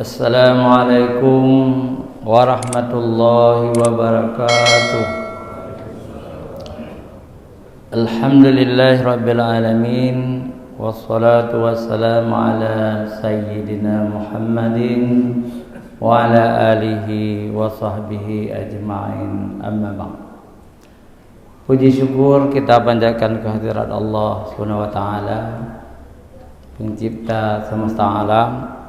Assalamualaikum warahmatullahi wabarakatuh. Alhamdulillahirabbil alamin wassalatu wassalamu ala sayyidina Muhammadin wa ala alihi wa sahbihi ajma'in. Amma ba'd. Puji syukur kita panjatkan kehadirat Allah Subhanahu wa taala, pencipta semesta alam.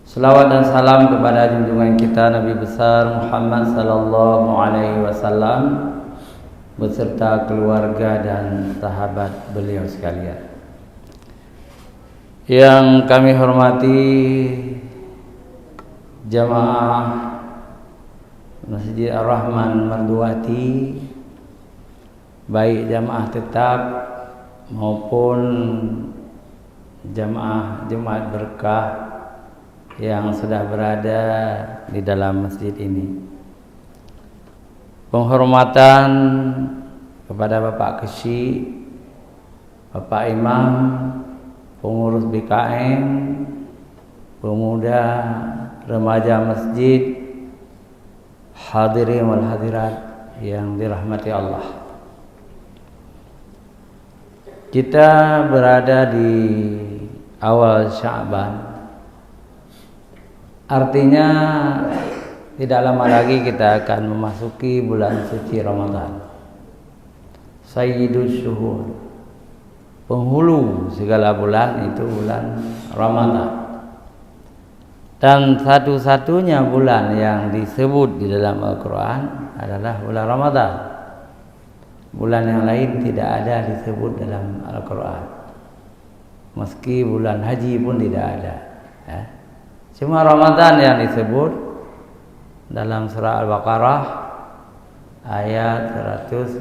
Selawat dan salam kepada junjungan kita Nabi besar Muhammad sallallahu alaihi wasallam beserta keluarga dan sahabat beliau sekalian. Yang kami hormati jamaah Masjid Ar-Rahman Marduwati, baik jamaah tetap maupun jamaah Jumat Berkah yang sudah berada di dalam masjid ini. Penghormatan kepada Bapak Kesi, Bapak Imam, pengurus BKM, pemuda, remaja masjid, hadirin wal hadirat yang dirahmati Allah. Kita berada di awal Sya'ban. Artinya tidak lama lagi kita akan memasuki bulan suci Ramadan. Sayyidus syuhur, penghulu segala bulan itu bulan Ramadan. Dan satu-satunya bulan yang disebut di dalam Al-Quran adalah bulan Ramadan. Bulan yang lain tidak ada disebut dalam Al-Quran. Meski bulan haji pun tidak ada, ya. Cuma Ramadan yang disebut dalam surah Al-Baqarah ayat 185.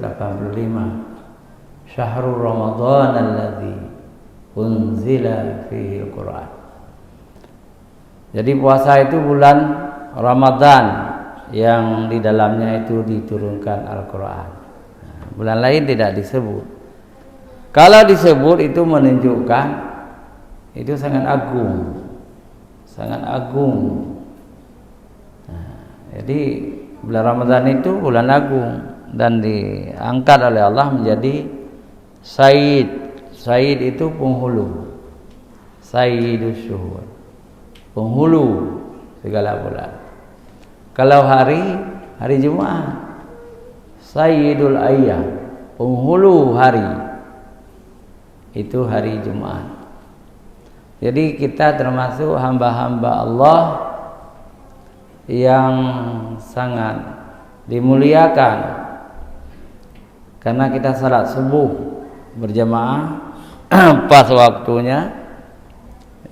Syahrul Ramadan alladzi unzila fihi al-Quran. Jadi puasa itu bulan Ramadan yang di dalamnya itu diturunkan Al-Quran. Bulan lain tidak disebut. Kalau disebut itu menunjukkan itu sangat agung. Sangat agung. Jadi bulan Ramadan itu bulan agung dan diangkat oleh Allah menjadi Sayyid. Sayyid itu penghulu. Sayyidus syuhur, penghulu segala bulan. Kalau hari Jumat, Sayyidul ayyam, penghulu hari. Itu hari Jumat. Jadi kita termasuk hamba-hamba Allah yang sangat dimuliakan karena kita salat subuh berjamaah pas waktunya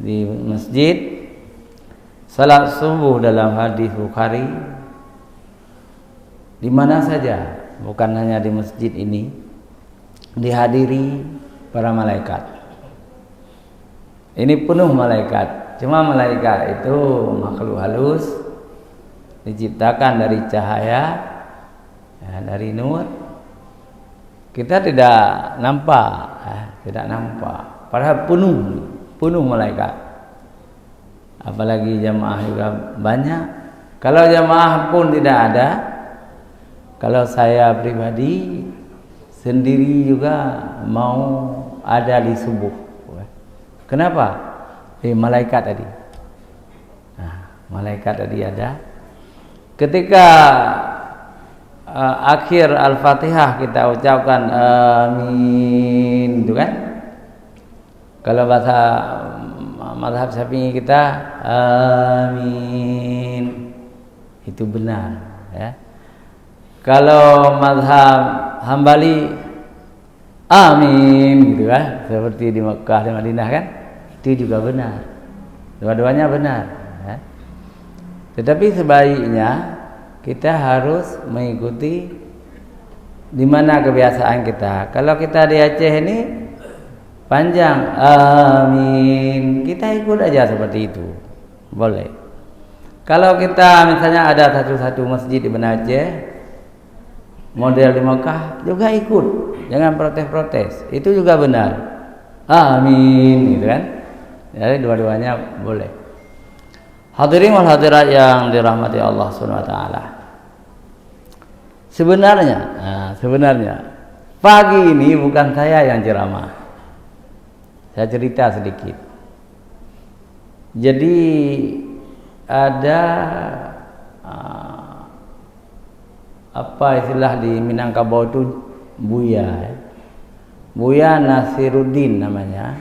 di masjid. Salat subuh dalam hadis Bukhari di mana saja, bukan hanya di masjid ini, dihadiri para malaikat. Ini penuh malaikat. Cuma malaikat itu makhluk halus, diciptakan dari cahaya, ya, dari nur. Kita tidak nampak, tidak nampak. Padahal penuh malaikat. Apalagi jamaah juga banyak. Kalau jamaah pun tidak ada, kalau saya pribadi sendiri juga mau ada di subuh. Kenapa? Malaikat tadi. Malaikat tadi ada. Ketika akhir Al-Fatihah kita ucapkan amin, itu kan? Kalau bahasa mazhab Syafi'i kita amin, itu benar, ya. Kalau mazhab Hambali amin, gitu kan? Seperti di Mekah dan Madinah kan? Itu juga benar. Dua-duanya benar, ya. Tetapi sebaiknya kita harus mengikuti di mana kebiasaan kita. Kalau kita di Aceh ini panjang amin, kita ikut aja seperti itu, boleh. Kalau kita misalnya ada satu masjid di Aceh model di Mekah, juga ikut, jangan protes-protes, itu juga benar. Amin, gitu kan? Jadi dua-duanya boleh. Hadirin wal hadirat yang dirahmati Allah Subhanahu wa taala. Sebenarnya pagi ini bukan saya yang ceramah. Saya cerita sedikit. Jadi ada apa istilah di Minangkabau itu Buya Nasiruddin namanya.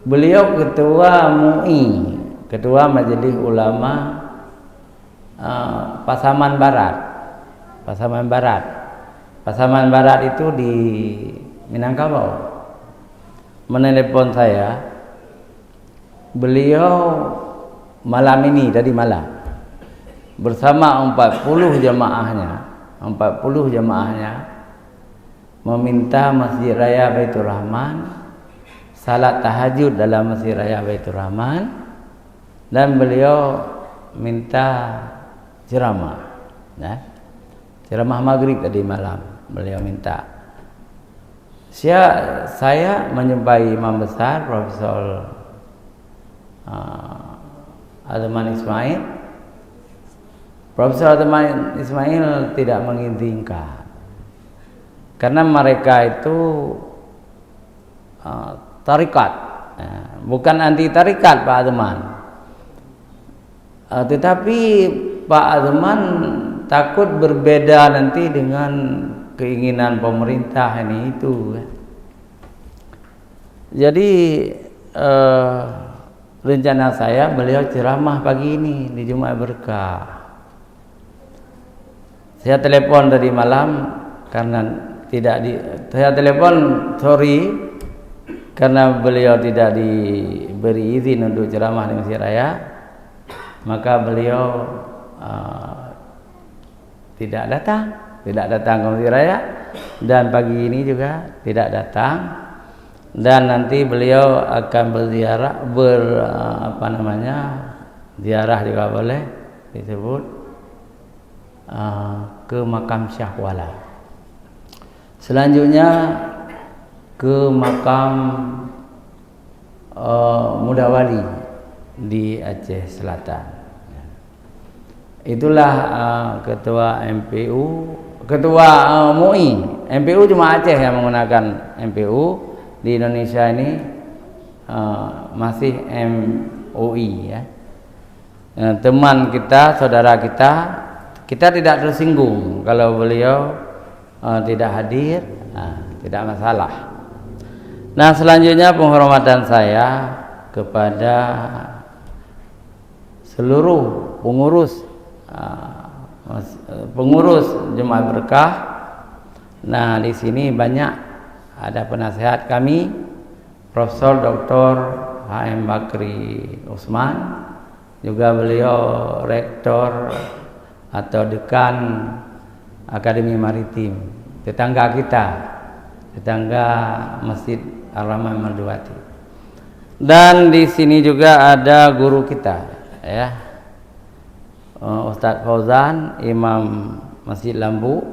Beliau ketua MUI, ketua Majelis Ulama Pasaman Barat itu di Minangkabau. Menelepon saya, beliau malam ini tadi malam bersama 40 jamaahnya meminta Masjid Raya Baitur Rahman salat tahajud dalam Masjid Raya Baitur Rahman, dan beliau minta ceramah, ceramah maghrib tadi malam beliau minta. Saya menjumpai imam besar Profesor Adman Ismail. Profesor Adman Ismail tidak mengizinkan karena mereka itu tarikat, bukan anti tarikat Pak Adman, tetapi Pak Adman takut berbeda nanti dengan keinginan pemerintah ini itu. Jadi rencana saya beliau ceramah pagi ini di Jumat Berkah. Saya telepon tadi malam karena saya telepon karena beliau tidak diberi izin untuk ceramah di Masjid Raya, maka beliau tidak datang ke Masjid Raya, dan pagi ini juga tidak datang. Dan nanti beliau akan berziarah ziarah juga boleh disebut ke makam Syahwala. Selanjutnya ke makam Mudawali di Aceh Selatan. Itulah ketua MPU, ketua MUI. MPU cuma Aceh yang menggunakan MPU. Di Indonesia ini masih MUI ya. Teman kita, saudara kita tidak tersinggung kalau beliau tidak hadir, tidak masalah. Nah, selanjutnya penghormatan saya kepada seluruh pengurus Jumat Berkah. Nah, di sini banyak ada penasehat kami, Profesor Dr. H.M. Bakri Usman, juga beliau rektor atau dekan Akademi Maritim, tetangga Masjid Ar-Rahman Mardawati. Dan di sini juga ada guru kita, ya, Ustadz Fauzan, Imam Masjid Lambu,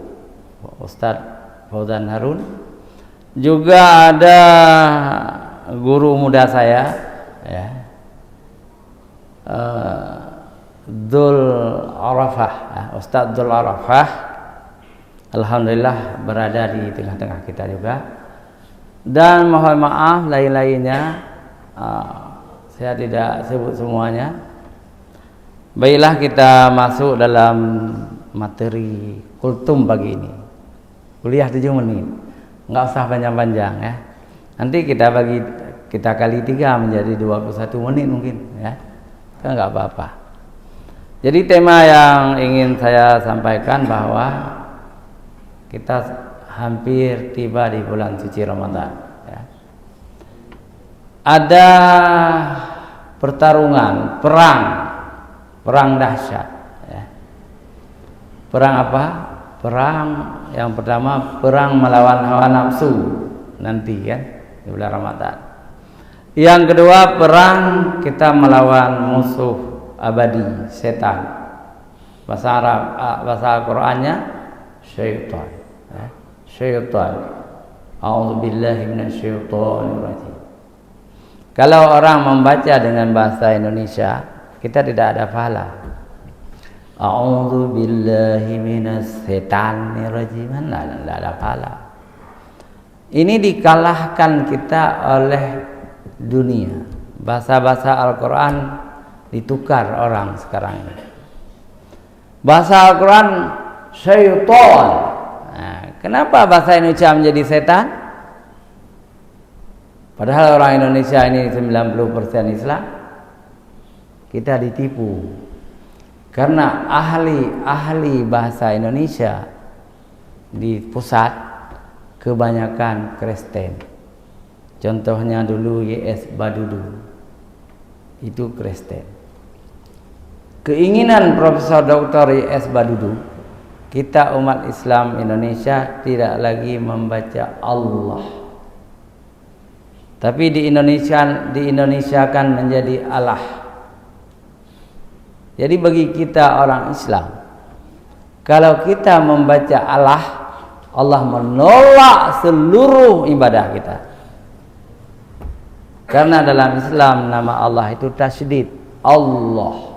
Ustadz Fauzan Harun. Juga ada guru muda saya, ya, Ustadz Dzul Arafah. Alhamdulillah berada di tengah-tengah kita juga. Dan mohon maaf lain-lainnya, saya tidak sebut semuanya. Baiklah, kita masuk dalam materi kultum pagi ini. Kuliah 7 menit. Nggak usah panjang-panjang ya. Nanti kita kali 3 menjadi 21 menit mungkin ya. Kan nggak apa-apa. Jadi tema yang ingin saya sampaikan bahwa kita hampir tiba di bulan suci Ramadan ya. Ada pertarungan, perang dahsyat ya. Perang apa? Perang yang pertama, perang melawan hawa nafsu nanti kan di bulan Ramadan. Yang kedua, perang kita melawan musuh abadi, setan. Bahasa Al-Qur'annya syaitan. Syaitan. A'udzubillahi minasyaitonir rajim. Kalau orang membaca dengan bahasa Indonesia, kita tidak ada pahala. A'udzu billahi minas syaitanir rajim, tidak ada pahala. Ini dikalahkan kita oleh dunia. Bahasa-bahasa Al-Quran ditukar orang sekarang ini. Bahasa Al-Quran syaitan. Nah, kenapa bahasa Indonesia menjadi setan? Padahal orang Indonesia ini 90% Islam. Kita ditipu. Karena ahli bahasa Indonesia di pusat kebanyakan Kristen. Contohnya dulu Y.S. Badudu. Itu Kristen. Keinginan Profesor Dr. Y.S. Badudu, kita umat Islam Indonesia tidak lagi membaca Allah, tapi di-Indonesiakan menjadi Allah. Jadi bagi kita orang Islam, kalau kita membaca Allah, Allah menolak seluruh ibadah kita. Karena dalam Islam nama Allah itu tasydid, Allah,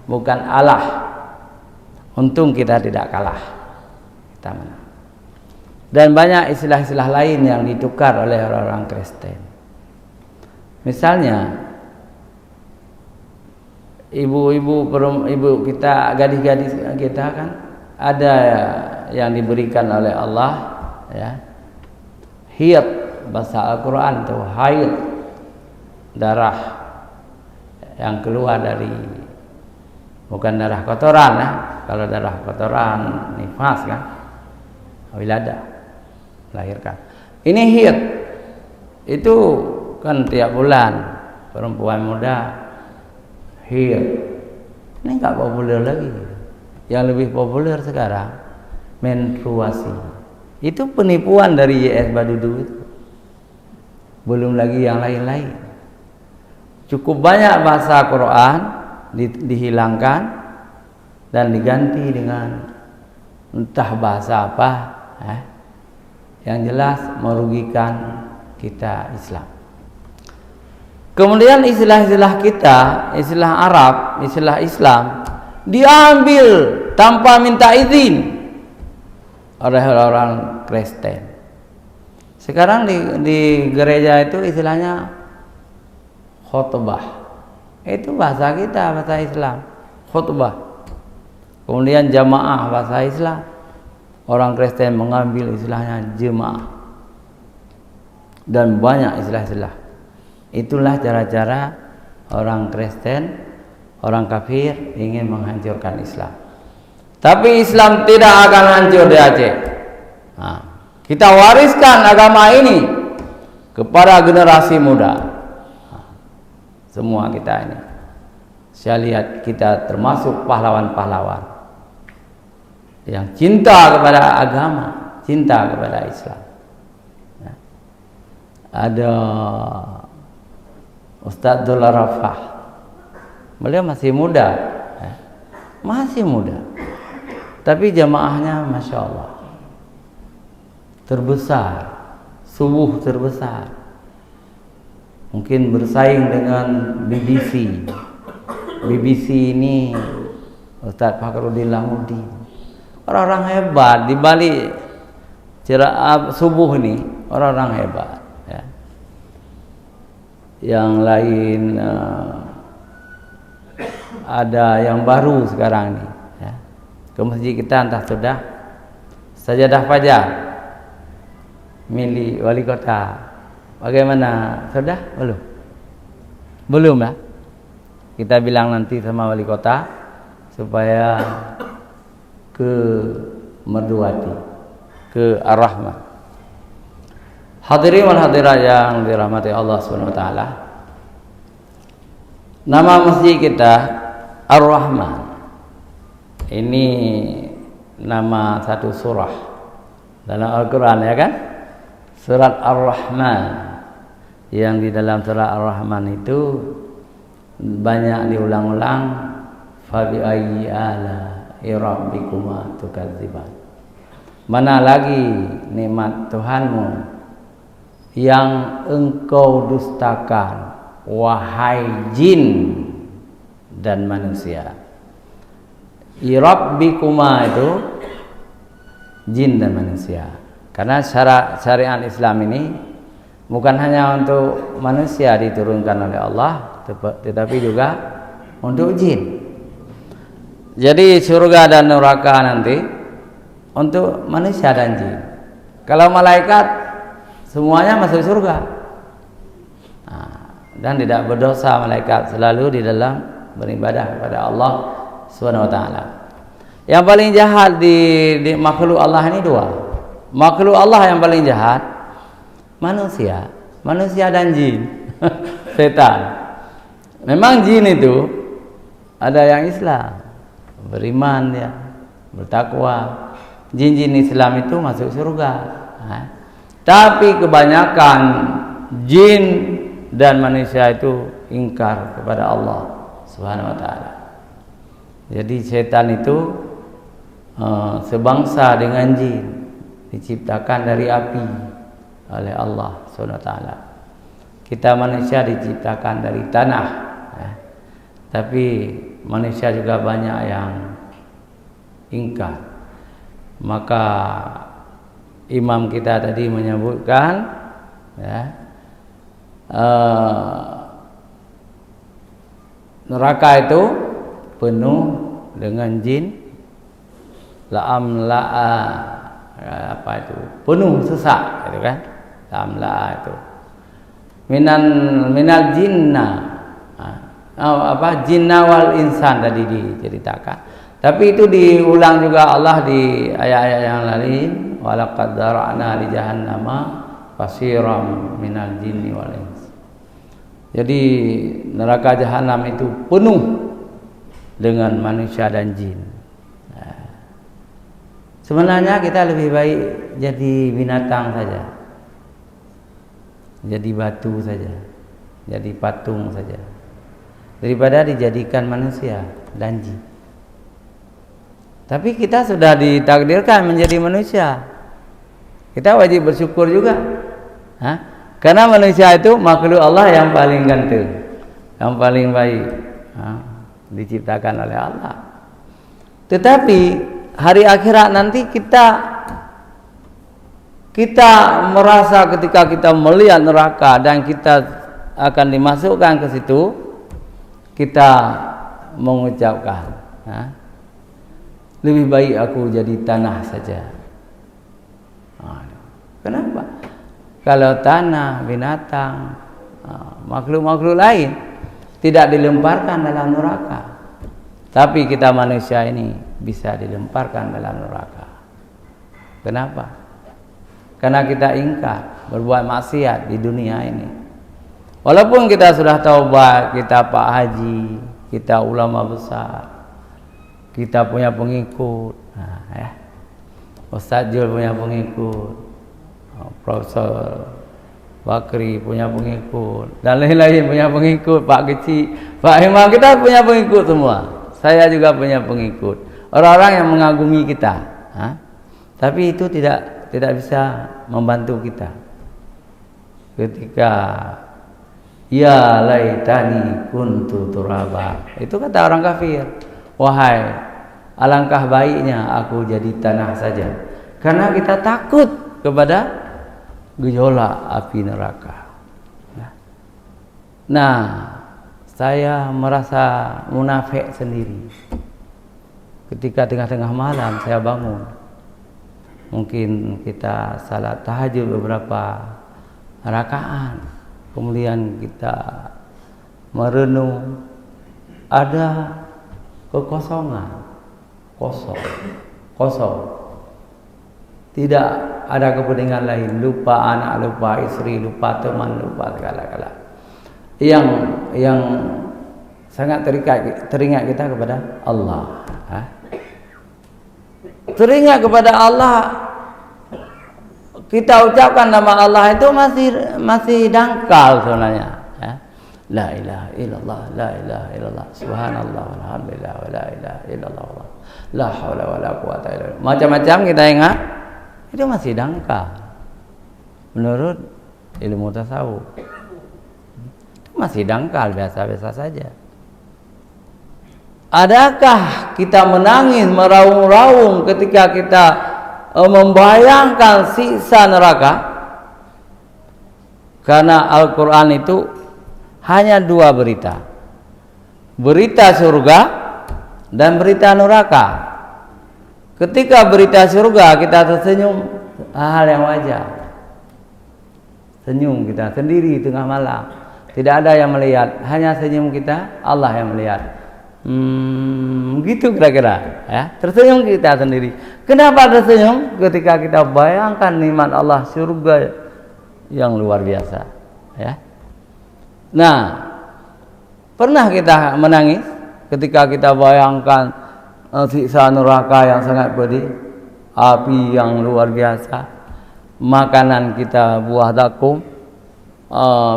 bukan Allah. Untung kita tidak kalah, kita menang. Dan banyak istilah-istilah lain yang ditukar oleh orang-orang Kristen. Misalnya ibu kita, gadis-gadis kita kan ada yang diberikan oleh Allah, ya, hiyat, bahasa Al-Quran itu haid, darah yang keluar dari, bukan darah kotoran ya. Kalau darah kotoran nifas kan, wiladah, melahirkan. Ini haid, itu kan tiap bulan perempuan muda haid. Ini nggak populer lagi. Yang lebih populer sekarang menstruasi. Itu penipuan dari Y.S. Badudu itu. Belum lagi yang lain-lain. Cukup banyak bahasa Quran dihilangkan dan diganti dengan entah bahasa apa, yang jelas merugikan kita Islam. Kemudian istilah-istilah kita, istilah Arab, istilah Islam diambil tanpa minta izin oleh orang Kristen. Sekarang di gereja itu istilahnya khutbah. Itu bahasa kita, bahasa Islam, khutbah. Kemudian jamaah, bahasa Islam. Orang Kristen mengambil istilahnya jemaah. Dan banyak istilah-istilah. Itulah cara-cara orang Kristen, orang kafir ingin menghancurkan Islam. Tapi Islam tidak akan hancur di Aceh. Nah, kita wariskan agama ini kepada generasi muda. Semua kita ini, saya lihat kita termasuk pahlawan-pahlawan yang cinta kepada agama, cinta kepada Islam. Ada Ustadz Abdullah Rafah, beliau masih muda, tapi jamaahnya Masya Allah terbesar, subuh terbesar, mungkin bersaing dengan BBC. BBC ini Ustadz Fakhruddin Lamudi, orang-orang hebat di balik subuh ini, orang-orang hebat. Ya. Yang lain ada yang baru sekarang ini. Ya. Ke masjid kita entah sudah sajadah fajar milik wali kota. Bagaimana? Sudah? Belum ya? Kita bilang nanti sama wali kota supaya ke Merduati, ke Ar-Rahmah. Hadirin wal hadirat yang dirahmati Allah Subhanahu wa taala. Nama masjid kita Ar-Rahman. Ini nama satu surah dalam Al-Qur'an, ya kan? Surat Ar-Rahman, yang di dalam surat Ar-Rahman itu banyak diulang-ulang, fa bi ayyi ala'i rabbikuma tukadziban. Mana lagi nikmat Tuhanmu yang engkau dustakan, wahai jin dan manusia. Rabbikuma itu jin dan manusia. Karena syariat Islam ini bukan hanya untuk manusia diturunkan oleh Allah, tetapi juga untuk jin. Jadi surga dan neraka nanti untuk manusia dan jin. Kalau malaikat semuanya masuk surga. Dan tidak berdosa malaikat, selalu di dalam beribadah kepada Allah Subhanahu wa ta'ala. Yang paling jahat di makhluk Allah ini dua. Makhluk Allah yang paling jahat manusia dan jin. Setan. Memang jin itu ada yang Islam, beriman ya, bertakwa. Jin-jin Islam itu masuk surga. Tapi kebanyakan jin dan manusia itu ingkar kepada Allah Subhanahu wa ta'ala. Jadi setan itu sebangsa dengan jin, diciptakan dari api oleh Allah SWT. Kita manusia diciptakan dari tanah, tapi manusia juga banyak yang ingkar. Maka imam kita tadi menyebutkan neraka itu penuh dengan jin, apa itu, penuh sesak, gitu kan? Itu minal jinna, jinna wal insan tadi diceritakan. Tapi itu diulang juga Allah di ayat-ayat yang lain, walaqad dara'na li jahannama kasiran minal jinni wal ins. Jadi neraka jahanam itu penuh dengan manusia dan jin. Sebenarnya kita lebih baik jadi binatang saja, jadi batu saja, jadi patung saja, daripada dijadikan manusia dan jin. Tapi kita sudah ditakdirkan menjadi manusia, kita wajib bersyukur juga. Karena manusia itu makhluk Allah yang paling ganteng, yang paling baik, diciptakan oleh Allah. Tetapi hari akhirat nanti kita merasa ketika kita melihat neraka dan kita akan dimasukkan ke situ, kita mengucapkan, lebih baik aku jadi tanah saja. Kenapa? Kalau tanah, binatang, makhluk-makhluk lain tidak dilemparkan dalam neraka, tapi kita manusia ini bisa dilemparkan dalam neraka. Kenapa? Karena kita ingkar, berbuat maksiat di dunia ini. Walaupun kita sudah taubat, kita Pak Haji, kita ulama besar, kita punya pengikut, Ustaz Jul punya pengikut, Profesor Bakri punya pengikut, dan lain-lain punya pengikut, Pak Kecil, Pak Himam, kita punya pengikut semua. Saya juga punya pengikut, orang-orang yang mengagumi kita. Tapi itu tidak bisa membantu kita. Ketika ya laitani kuntu turaba, itu kata orang kafir, wahai alangkah baiknya aku jadi tanah saja, karena kita takut kepada gejolak api neraka. Nah, saya merasa munafik sendiri ketika tengah-tengah malam saya bangun. Mungkin kita salat tahajud beberapa rakaat, kemudian kita merenung, ada kekosongan, kosong. Tidak ada kepentingan lain, lupa anak, lupa istri, lupa teman, lupa segala-gala. Yang sangat teringat kita kepada Allah. Teringat kepada Allah, kita ucapkan nama Allah itu masih dangkal sebenarnya. La ilaha illallah, la ilaha illallah, subhanallah, alhamdulillah, wa la ilaha illallah, la haula wa la quwata illa billah. Macam-macam kita ingat, itu masih dangkal menurut ilmu tasawuf. masih dangkal, biasa-biasa saja. Adakah kita menangis meraung-raung ketika kita membayangkan siksa neraka? Karena Al-Quran itu hanya dua berita, berita surga dan berita neraka. Ketika berita surga kita tersenyum, hal yang wajar. Senyum kita sendiri tengah malam, tidak ada yang melihat, hanya senyum kita, Allah yang melihat. Gitu kira-kira, ya. Tersenyum kita sendiri. Kenapa tersenyum? Ketika kita bayangkan nikmat Allah, surga yang luar biasa, ya. Nah, pernah kita menangis ketika kita bayangkan siksa neraka yang sangat pedih, api yang luar biasa, makanan kita buah zakum,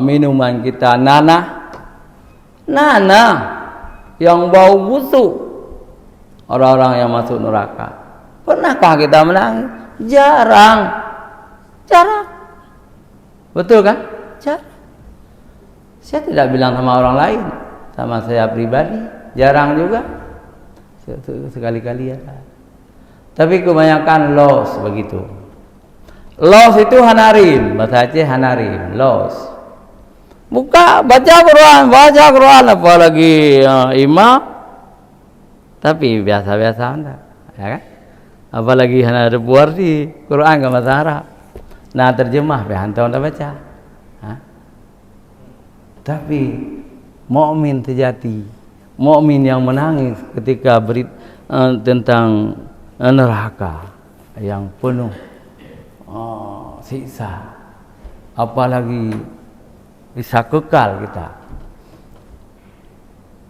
minuman kita nanah yang bau busuk, orang-orang yang masuk neraka. Pernahkah kita menangis? Jarang. Betul kan? Jarang. Saya tidak bilang sama orang lain, sama saya pribadi, jarang juga. Sekali-kali ya. Tapi kebanyakan los begitu. Los itu hanarin, bahasa Aceh hanarin, los. Baca Quran, apalagi imam. Tapi biasa-biasa anda, ya kan? Apalagi hana buar di Quran ke bahasa Arab. Nah terjemah hantar anda baca. Tapi mukmin sejati, mukmin yang menangis ketika tentang neraka yang penuh siksa, apalagi bisa kekal kita.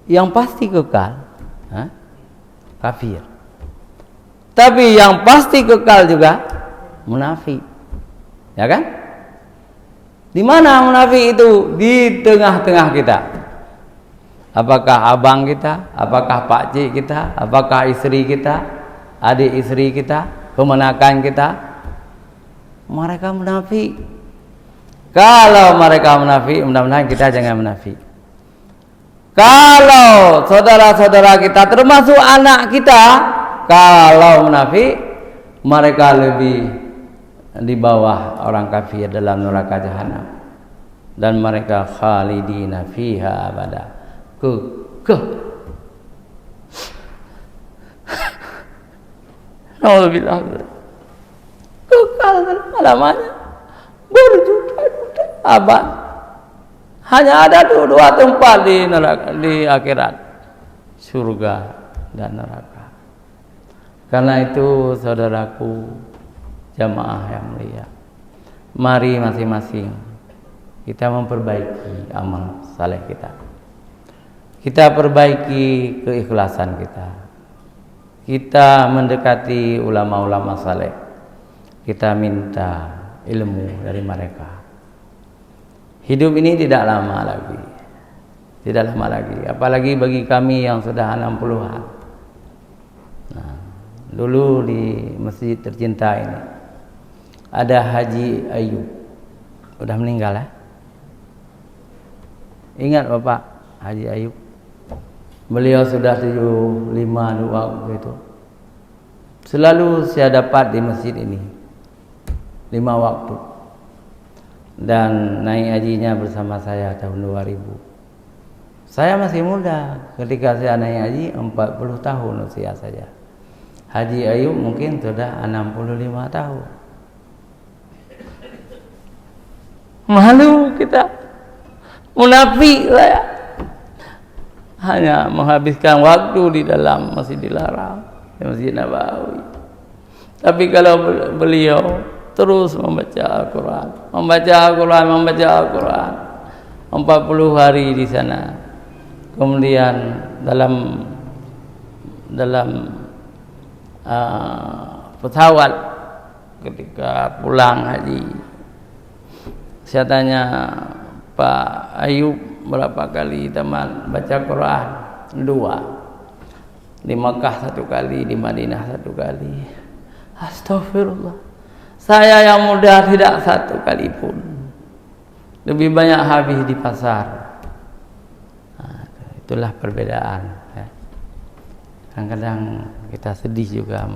Yang pasti kekal kafir. Tapi yang pasti kekal juga munafik. Ya kan? Di mana munafik itu? Di tengah-tengah kita. Apakah abang kita, apakah pakcik kita, apakah istri kita, adik istri kita, kemenakan kita, mereka munafik. Kalau mereka munafik, mudah-mudahan kita jangan munafik. Kalau saudara-saudara kita, termasuk anak kita, kalau munafik, mereka lebih di bawah orang kafir dalam neraka jahanam, dan mereka khalidina fiha abada, Alhamdulillah, kekal selamanya, berjuta-juta abad. Hanya ada dua tempat di neraka, di akhirat, surga dan neraka. Karena itu saudaraku jamaah yang mulia, mari masing-masing kita memperbaiki amal saleh kita. Kita perbaiki keikhlasan kita. Kita mendekati ulama-ulama saleh. Kita minta ilmu dari mereka. Hidup ini tidak lama lagi. Tidak lama lagi. Apalagi bagi kami yang sudah 60-an. Nah, dulu di masjid tercinta ini ada Haji Ayub. Udah meninggal ya? Ingat Bapak Haji Ayub? Beliau sudah 75 waktu itu. Selalu saya dapat di masjid ini 5 waktu. Dan naik hajinya bersama saya tahun 2000. Saya masih muda ketika saya naik haji, 40 tahun usia saja. Haji Ayub mungkin sudah 65 tahun. Malu kita, munafik saya. Hanya menghabiskan waktu di dalam Masjidil Haram, di Masjid Nabawi. Tapi kalau beliau terus membaca Al-Quran, membaca Al-Quran 40 hari di sana. Kemudian dalam pesawat ketika pulang haji, saya tanya, Pak Ayub, berapa kali teman baca Quran? 2. Di Makkah 1 kali, di Madinah 1 kali. Astagfirullah. Saya yang muda tidak 1 kali pun. Lebih banyak habis di pasar. itulah perbedaan. Ya. Kadang-kadang kita sedih juga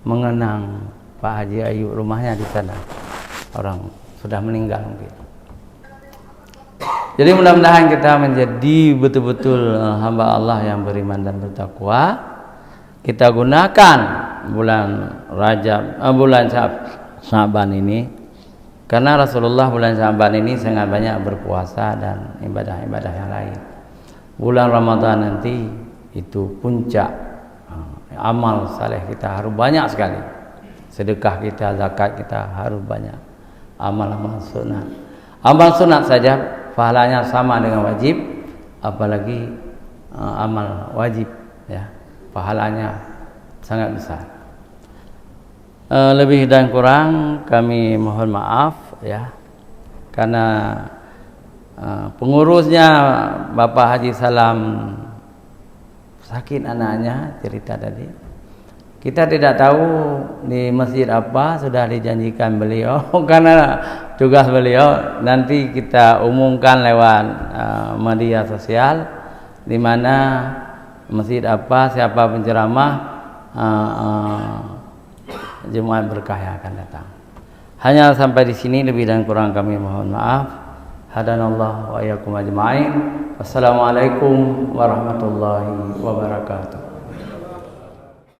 mengenang Pak Haji Ayub, rumahnya di sana, orang sudah meninggal mungkin. Jadi mudah-mudahan kita menjadi betul-betul hamba Allah yang beriman dan bertakwa. Kita gunakan bulan Rajab, bulan Sya'ban ini, karena Rasulullah bulan Sya'ban ini sangat banyak berpuasa dan ibadah-ibadah yang lain. Bulan Ramadan nanti itu puncak amal saleh kita harus banyak sekali. Sedekah kita, zakat kita harus banyak. Amal-amal sunat. Amal sunat saja pahalanya sama dengan wajib, apalagi amal wajib, ya, pahalanya sangat besar. Lebih dan kurang kami mohon maaf, ya, karena pengurusnya Bapak Haji Salam sakit anaknya, cerita tadi. Kita tidak tahu di masjid apa, sudah dijanjikan beliau karena tugas beliau nanti kita umumkan lewat media sosial di mana masjid apa, siapa penceramah Jumat berkah yang akan datang. Hanya sampai di sini, lebih dan kurang kami mohon maaf. Hadanallah wa iyyakum ajma'in. Wassalamualaikum warahmatullahi wabarakatuh.